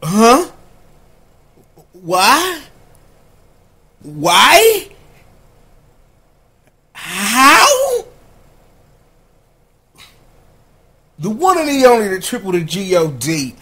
Huh? Why? Why? How? The one and the only, the triple, the G.O.D.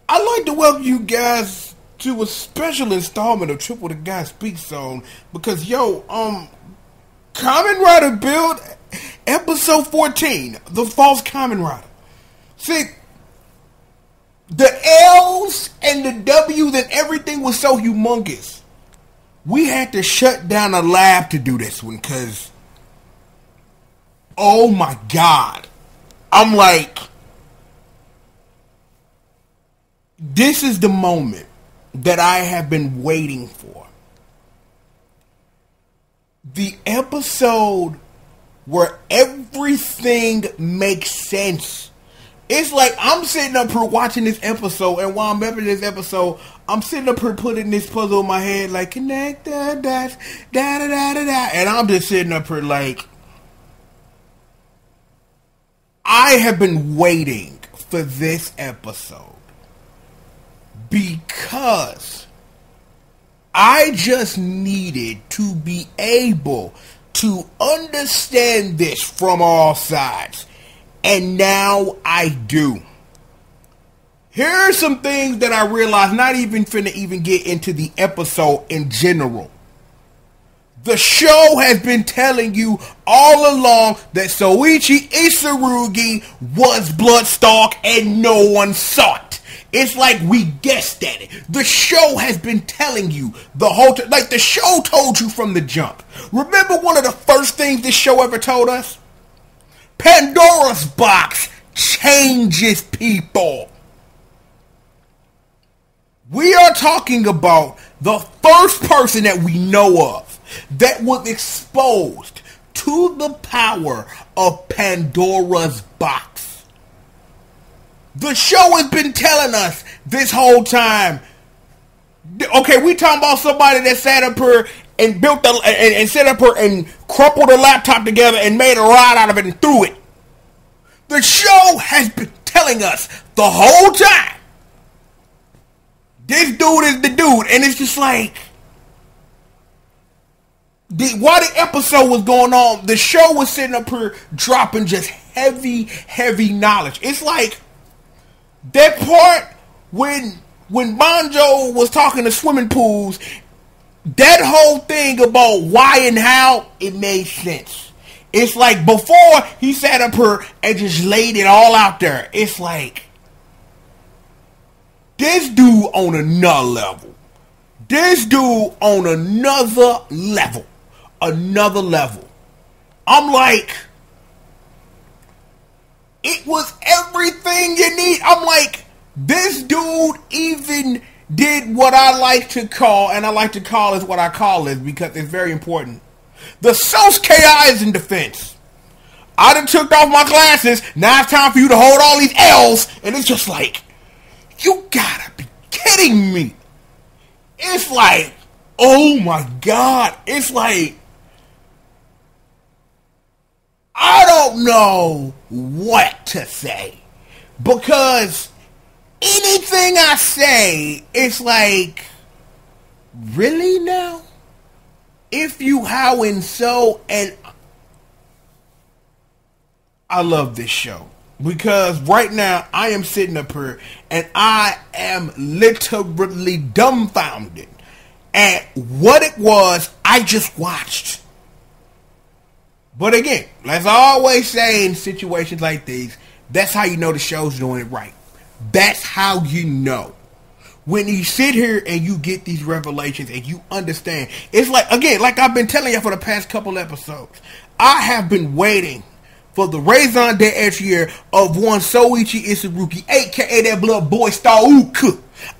I'd like to welcome you guys to a special installment of Triple the Guy Speaks On because, Kamen Rider Build, episode 14, The False Kamen Rider. See, the L's and the W's and everything was so humongous. We had to shut down a lab to do this one because, oh my God. I'm like, this is the moment that I have been waiting for. The episode where everything makes sense. It's like I'm sitting up here watching this episode, and while I'm watching this episode, I'm sitting up here putting this puzzle in my head, like, connect the dots, da da da da da. And I'm just sitting up here like, I have been waiting for this episode because I just needed to be able to understand this from all sides. And now I do. Here are some things that I realized, not even finna even get into the episode in general. The show has been telling you all along that Soichi Isurugi was Bloodstalk and no one saw it. It's like we guessed at it. The show has been telling you the whole time. Like the show told you from the jump. Remember one of the first things this show ever told us? Pandora's box changes people. We are talking about the first person that we know of that was exposed to the power of Pandora's box. The show has been telling us this whole time. Okay, we talking about somebody that sat up here and built and set up her and crumpled her laptop together and made a rod out of it and threw it. The show has been telling us the whole time, this dude is the dude, and it's just like, while the episode was going on, the show was sitting up here dropping just heavy knowledge. It's like that part when Banjo was talking to swimming pools. That whole thing about why and how, it made sense. It's like before he sat up here and just laid it all out there. It's like, this dude on another level. This dude on another level. Another level. I'm like, it was everything you need. I'm like, this dude even did what I like to call, and I like to call is what I call it because it's very important. The Sos KI is in defense. I done took off my glasses. Now it's time for you to hold all these L's. And it's just like, you gotta be kidding me. It's like, oh my God. It's like, I don't know what to say. Because anything I say, it's like, really now? If you, how, and so, and I love this show. Because right now, I am sitting up here, and I am literally dumbfounded at what it was I just watched. But again, as I always say in situations like these, that's how you know the show's doing it right. That's how you know. When you sit here and you get these revelations and you understand, it's like, again, like I've been telling you for the past couple episodes, I have been waiting for the raison d'etre of one Soichi Isurugi, aka that blood boy Stauk.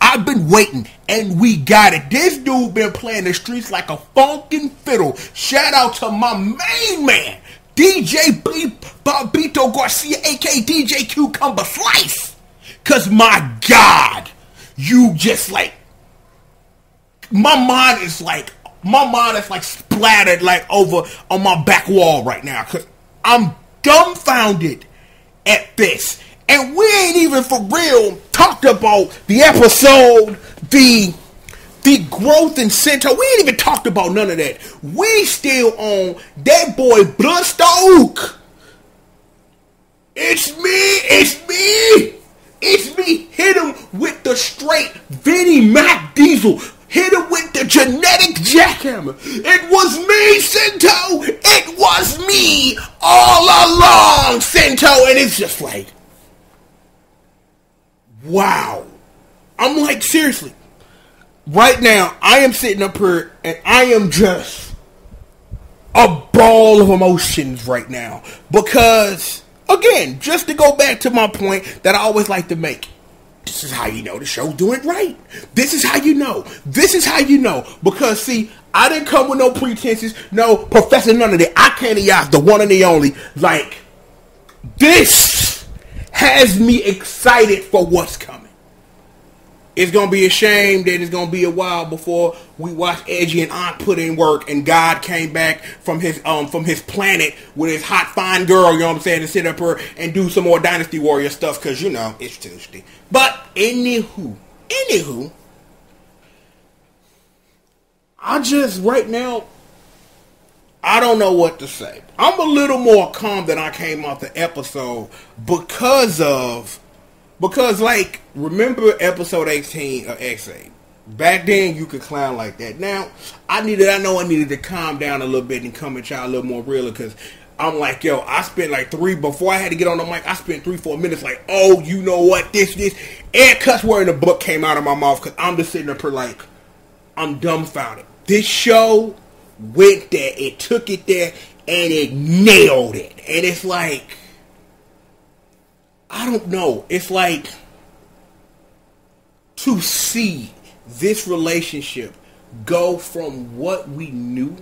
I've been waiting, and we got it. This dude been playing the streets like a funkin' fiddle. Shout out to my main man, DJ Bobito Garcia, aka DJ Cucumber Slice. Cause my God, you just like, my mind is like splattered like over on my back wall right now. Cause I'm dumbfounded at this. And we ain't even for real talked about the episode, the growth in Sento. We ain't even talked about none of that. We still on that boy Bloodstoke. It's me. Hit him with the straight Vinnie Mac Diesel. Hit him with the genetic jackhammer. It was me, Sento. It was me all along, Sento. And it's just like, wow. I'm like, seriously. Right now, I am sitting up here and I am just a ball of emotions right now. Because, again, just to go back to my point that I always like to make. This is how you know the show's doing right. This is how you know. This is how you know. Because, see, I didn't come with no pretenses, no professor, none of that. I can't y'all the one and the only. Like, this has me excited for what's coming. It's going to be a shame that it's going to be a while before we watch Edgy and Aunt put in work and God came back from his planet with his hot fine girl, you know what I'm saying, to sit up here and do some more Dynasty Warrior stuff because, you know, it's Tuesday. But, anywho, I just, right now, I don't know what to say. I'm a little more calm than I came off the episode because, like, remember episode 18 of X8? Back then, you could clown like that. Now, I know I needed to calm down a little bit and come at y'all a little more realer because I'm like, yo, I spent like before I had to get on the mic, I spent 3-4 minutes like, oh, you know what, this, and cuss word in the book came out of my mouth because I'm just sitting up here like, I'm dumbfounded. This show went there, it took it there, and it nailed it. And it's like, I don't know. It's like to see this relationship go from what we knew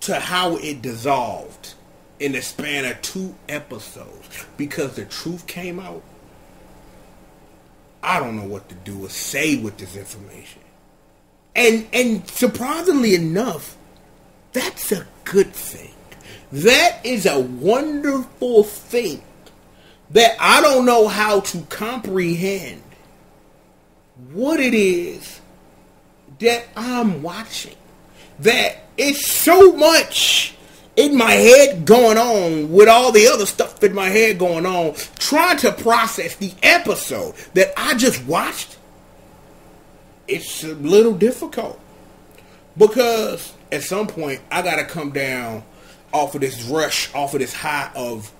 to how it dissolved in the span of 2 episodes because the truth came out. I don't know what to do or say with this information. And surprisingly enough, that's a good thing. That is a wonderful thing. That I don't know how to comprehend what it is that I'm watching. That it's so much in my head going on with all the other stuff in my head going on, trying to process the episode that I just watched. It's a little difficult because at some point I gotta come down off of this rush, off of this high of,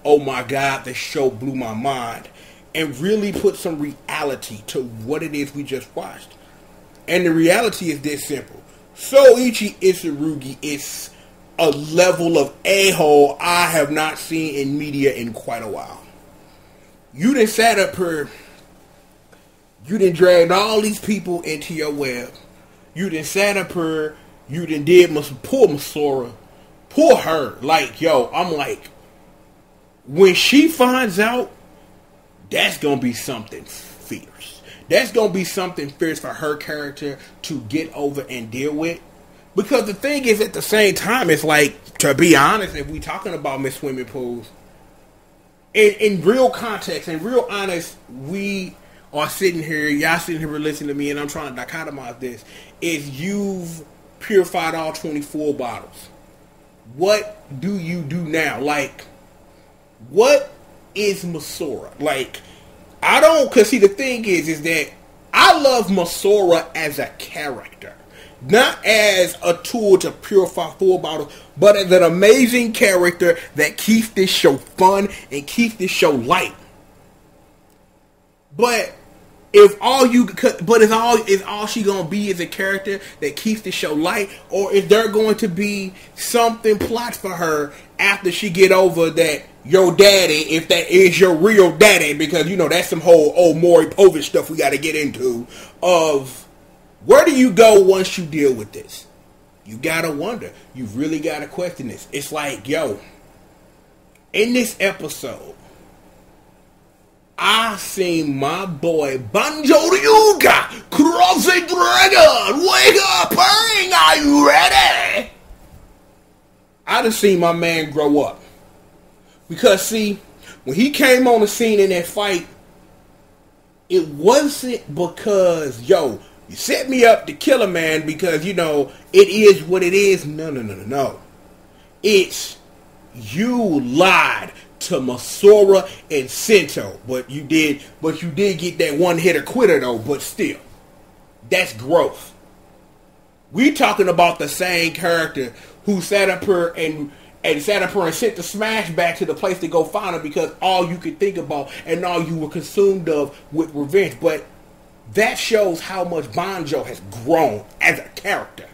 oh my God, this show blew my mind, and really put some reality to what it is we just watched. And the reality is this simple. Soichi Itsurugi is a level of a-hole I have not seen in media in quite a while. You done sat up here, you done dragged all these people into your web. You done sat up here, you done did poor Masora, poor her. Like, yo, I'm like, when she finds out, that's going to be something fierce. That's going to be something fierce for her character to get over and deal with. Because the thing is, at the same time, it's like, to be honest, if we talking about Miss Swimming Pools, in real context, in real honest, we are sitting here, y'all sitting here listening to me, and I'm trying to dichotomize this, is you've purified all 24 bottles. What do you do now? Like, what is Masora? Like, I don't, because see, the thing is that I love Masora as a character. Not as a tool to purify 4 bottles, but as an amazing character that keeps this show fun and keeps this show light. But if all she gonna be is a character that keeps the show light, or is there going to be something plot for her after she get over that your daddy, if that is your real daddy, because you know that's some whole old Maury Povich stuff we got to get into. Of where do you go once you deal with this? You gotta wonder. You really gotta question this. It's like, yo, in this episode, I seen my boy Banjo Ryuga cross a dragon. Wake up, Pang, are you ready? I done seen my man grow up. Because see, when he came on the scene in that fight, it wasn't because, yo, you set me up to kill a man because, you know, it is what it is. No. It's you lied to Masora and Sento, but you did get that one hitter quitter though. But still, that's growth. We talking about the same character who sat up here and sent the Smash back to the place to go find him because all you could think about and all you were consumed of with revenge. But that shows how much Banjo has grown as a character.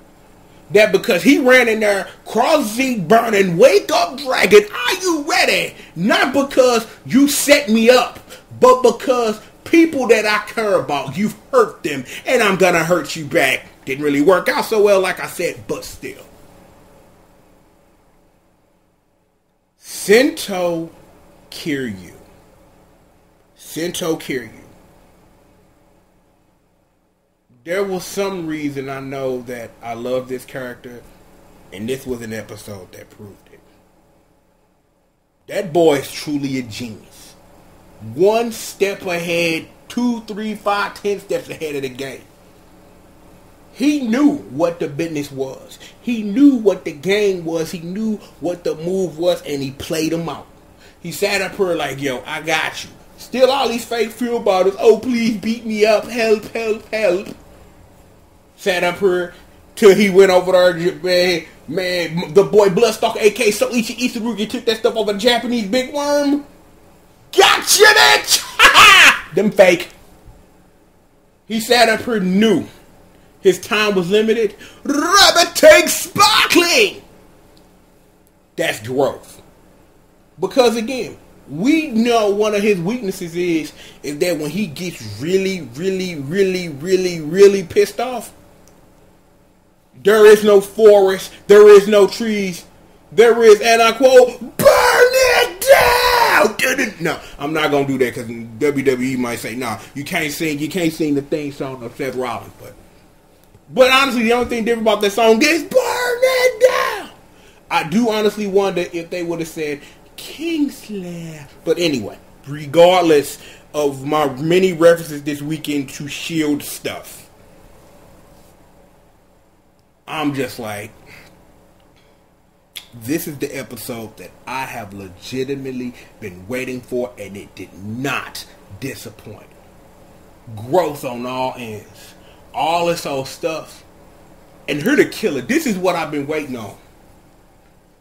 That because he ran in there, cross Z burning, wake up dragon, are you ready? Not because you set me up, but because people that I care about, you've hurt them, and I'm gonna hurt you back. Didn't really work out so well, like I said, but still. Sento Kiryu. There was some reason I know that I love this character, and this was an episode that proved it. That boy is truly a genius. 1 step ahead, 2, 3, 5, 10 steps ahead of the game. He knew what the business was. He knew what the game was. He knew what the move was, and he played them out. He sat up here like, yo, I got you. Still all these fake fuel bottles. Oh, please beat me up. Help. Sat up here till he went over there, man, the boy Bloodstalker, a.k.a. Soichi Isarugi, took that stuff over the Japanese big worm. Gotcha, bitch! Them fake. He sat up here, knew his time was limited. Rabbit takes sparkling! That's growth. Because again, we know one of his weaknesses is that when he gets really pissed off, there is no forest, there is no trees, there is, and I quote, burn it down! No, I'm not going to do that because WWE might say, nah, you can't sing the theme song of Seth Rollins. But honestly, the only thing different about that song is burn it down! I do honestly wonder if they would have said Kingslayer. But anyway, regardless of my many references this weekend to S.H.I.E.L.D. stuff, I'm just like, this is the episode that I have legitimately been waiting for, and it did not disappoint. Growth on all ends. All this old stuff. And here to kill it. This is what I've been waiting on.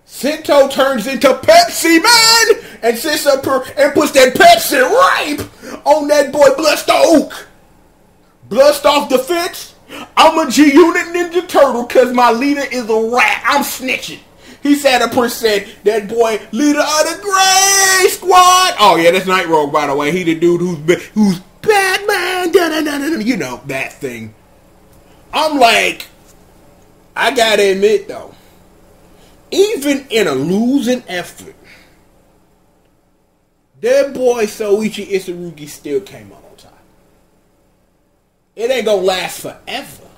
Sento turns into Pepsi Man and sits up here and puts that Pepsi ripe on that boy Bloodstalk. Bloodstalk defense. I'm a G-Unit Ninja Turtle because my leader is a rat. I'm snitching. He sat up and said, that boy, leader of the Gray Squad. Oh, yeah, that's Night Rogue, by the way. He the dude who's Batman. You know, that thing. I'm like, I gotta admit, though, even in a losing effort, that boy Soichi Isarugi still came out on top. It ain't gonna last forever.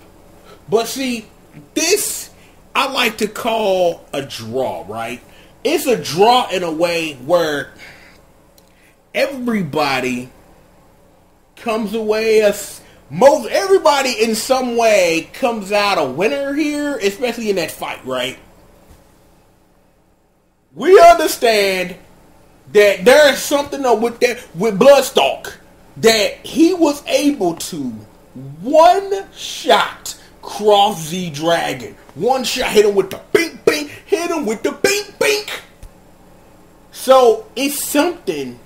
But see, this I like to call a draw, right? It's a draw in a way where everybody comes away everybody in some way comes out a winner here, especially in that fight, right? We understand that there is something with Bloodstalk that he was able to one shot cross Z Dragon. One shot hit him with the bink bink, hit him with the bink bink. So it's something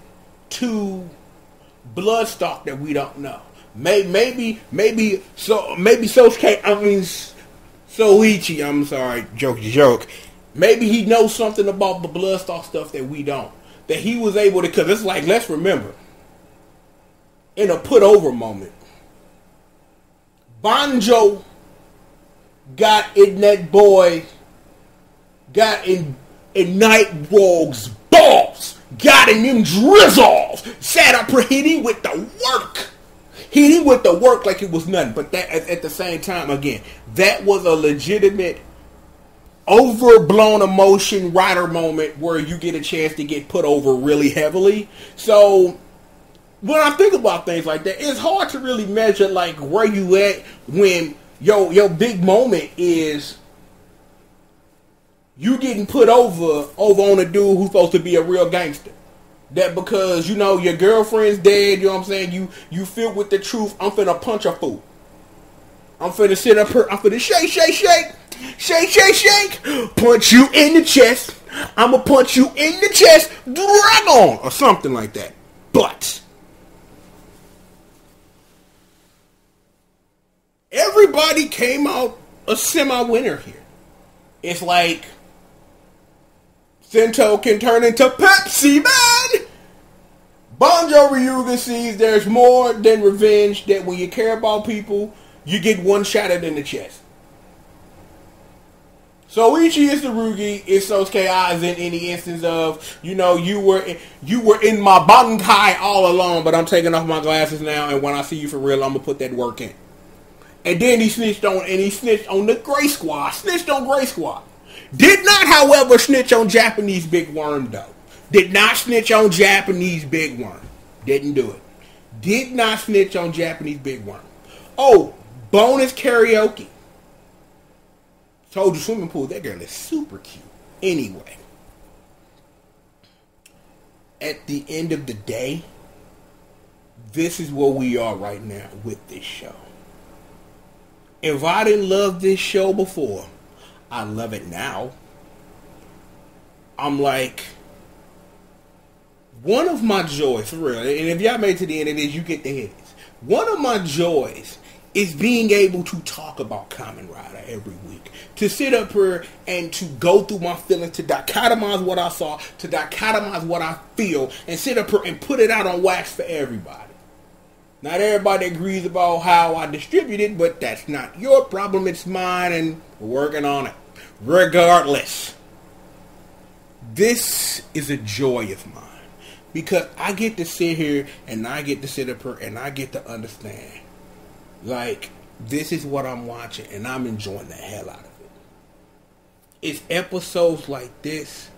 to Bloodstalk that we don't know. Maybe Soichi, I'm sorry, joke. Maybe he knows something about the Bloodstalk stuff that we don't. That he was able to, because it's like, let's remember, in a put over moment, Banjo got in Night Rogue's balls, got in them drizzles, sat up hitting with the work. Hitting with the work like it was nothing. But that at the same time, again, that was a legitimate overblown emotion rider moment where you get a chance to get put over really heavily. So when I think about things like that, it's hard to really measure like where you at when your big moment is you getting put over on a dude who's supposed to be a real gangster. That because, you know, your girlfriend's dead, you know what I'm saying? You filled with the truth. I'm finna punch a fool. I'm finna sit up here. I'm finna shake. Punch you in the chest. I'ma punch you in the chest. Drag on. Or something like that. But everybody came out a semi-winner here. It's like Sento can turn into Pepsi, man! Banjo Ryuga sees there's more than revenge, that when you care about people, you get one shot at in the chest. So Ichi is Tsurugi, Isuke Aizen in any instance of, you know, you were in my Bankai all along, but I'm taking off my glasses now, and when I see you for real, I'm gonna put that work in. And then he snitched on the Gray Squad. Snitched on Gray Squad. Did not, however, snitch on Japanese Big Worm, though. Did not snitch on Japanese Big Worm. Didn't do it. Did not snitch on Japanese Big Worm. Oh, bonus karaoke. Told you swimming pool, that girl is super cute. Anyway. At the end of the day, this is where we are right now with this show. If I didn't love this show before, I love it now. I'm like, one of my joys, for real, and if y'all made it to the end of this, you get the hits. One of my joys is being able to talk about Kamen Rider every week. To sit up here and to go through my feelings, to dichotomize what I saw, to dichotomize what I feel, and sit up here and put it out on wax for everybody. Not everybody agrees about how I distribute it, but that's not your problem, it's mine, and we're working on it. Regardless, this is a joy of mine. Because I get to sit here, and I get to sit up here, and I get to understand. Like, this is what I'm watching, and I'm enjoying the hell out of it. It's episodes like this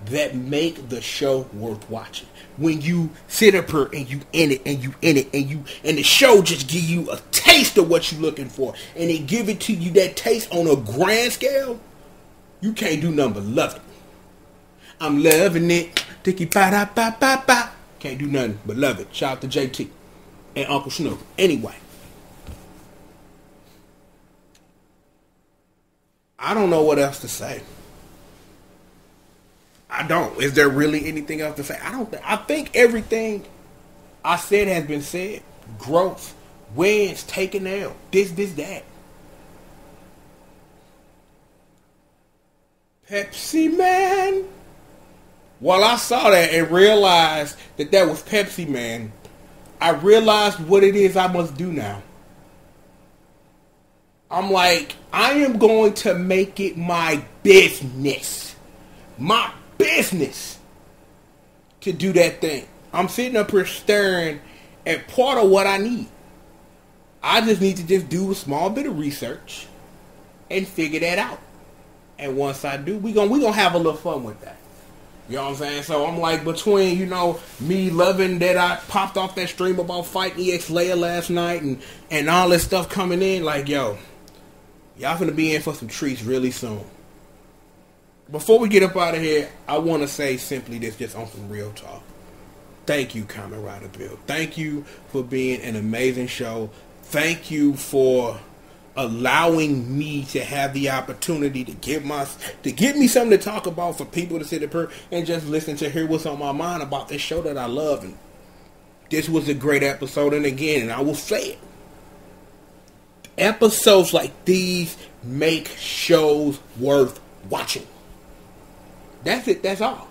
that make the show worth watching. When you sit up here and you in it and the show just give you a taste of what you're looking for, and it give it to you that taste on a grand scale, you can't do nothing but love it. I'm loving it. Tiki pa da pa pa pa. Can't do nothing but love it. Shout out to JT and Uncle Snoop. Anyway, I don't know what else to say. I don't. Is there really anything else to say? I don't. I think everything I said has been said. Growth, wins, taking L, this, that. Pepsi Man. While I saw that and realized that was Pepsi Man, I realized what it is I must do now. I'm like, I am going to make it my business. My business to do that thing. I'm sitting up here staring at part of what I need. I just need to just do a small bit of research and figure that out. And once I do, we gonna have a little fun with that. You know what I'm saying? So I'm like, between, you know, me loving that I popped off that stream about fighting EX Leia last night and all this stuff coming in, like, yo, y'all finna be in for some treats really soon. Before we get up out of here, I want to say simply this, just on some real talk. Thank you, Kamen Rider Bill. Thank you for being an amazing show. Thank you for allowing me to have the opportunity to get me something to talk about, for people to sit up here and just listen to hear what's on my mind about this show that I love. And this was a great episode, and again, and I will say it, episodes like these make shows worth watching. That's it, that's all.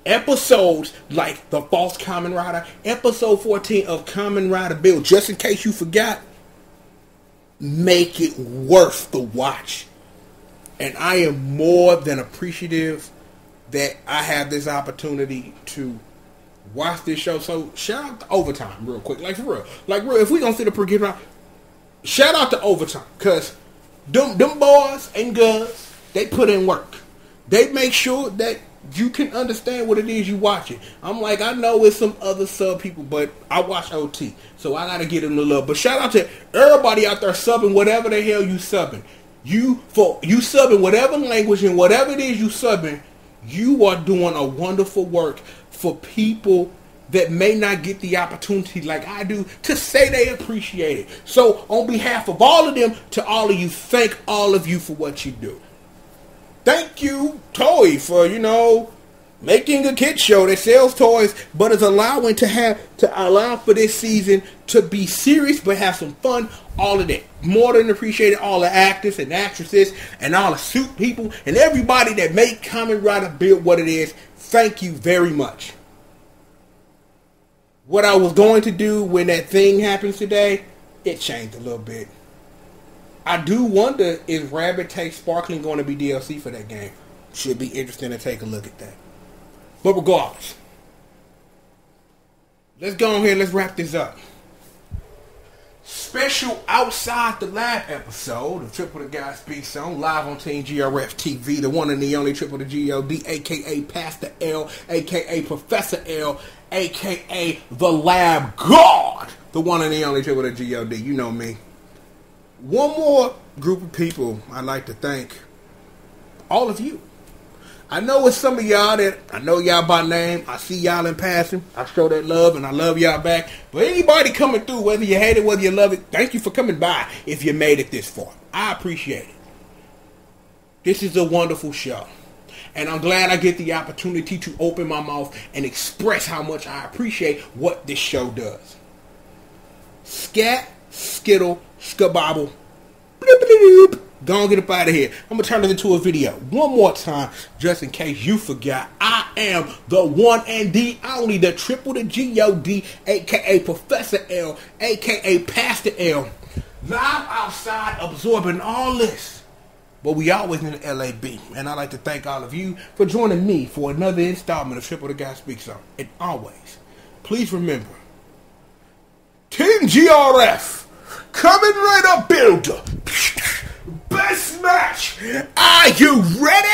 Episodes like the False Kamen Rider, episode 14 of Kamen Rider Bill, just in case you forgot, make it worth the watch. And I am more than appreciative that I have this opportunity to watch this show. So shout out to Overtime real quick. Like, for real. Like, real, if we gonna sit up here, shout out to Overtime. Because them boys and girls They put in work. They make sure that you can understand what it is you watching. I'm like, I know it's some other sub people, but I watch OT, so I gotta get them the love. But shout out to everybody out there subbing whatever the hell you subbing. You subbing whatever language and whatever it is you subbing, you are doing a wonderful work for people that may not get the opportunity like I do to say they appreciate it. So on behalf of all of them, to all of you, thank all of you for what you do. Thank you, Toy, for, making a kid show that sells toys, but is allowing to allow for this season to be serious, but have some fun. All of that. More than appreciated. All the actors and actresses and all the suit people and everybody that made Kamen Rider build what it is. Thank you very much. What I was going to do when that thing happens today, it changed a little bit. I do wonder, is Rabbit Takes Sparkling going to be DLC for that game? Should be interesting to take a look at that. But regardless, let's go on here. Let's wrap this up. Special Outside the Lab episode of Triple the Guy Speaks On, live on Team GRF TV, the one and the only Triple the G.O.D, a.k.a. Pastor L, a.k.a. Professor L, a.k.a. the Lab God, the one and the only Triple the G.O.D. You know me. One more group of people I'd like to thank. All of you. I know it's some of y'all that I know y'all by name. I see y'all in passing. I show that love and I love y'all back. But anybody coming through, whether you hate it, whether you love it, thank you for coming by if you made it this far. I appreciate it. This is a wonderful show. And I'm glad I get the opportunity to open my mouth and express how much I appreciate what this show does. Scat, skittle, skabobble, bloop, bloop, bloop. Go on, get up out of here. I'm going to turn it into a video one more time, just in case you forgot. I am the one and the only, the Triple the G.O.D, a.k.a. Professor L, a.k.a. Pastor L. Live outside, absorbing all this. But we always in the LAB. And I'd like to thank all of you for joining me for another installment of Triple the Guy Speaks On. And always, please remember, Team GRF, coming right up, builder. Best match. Are you ready?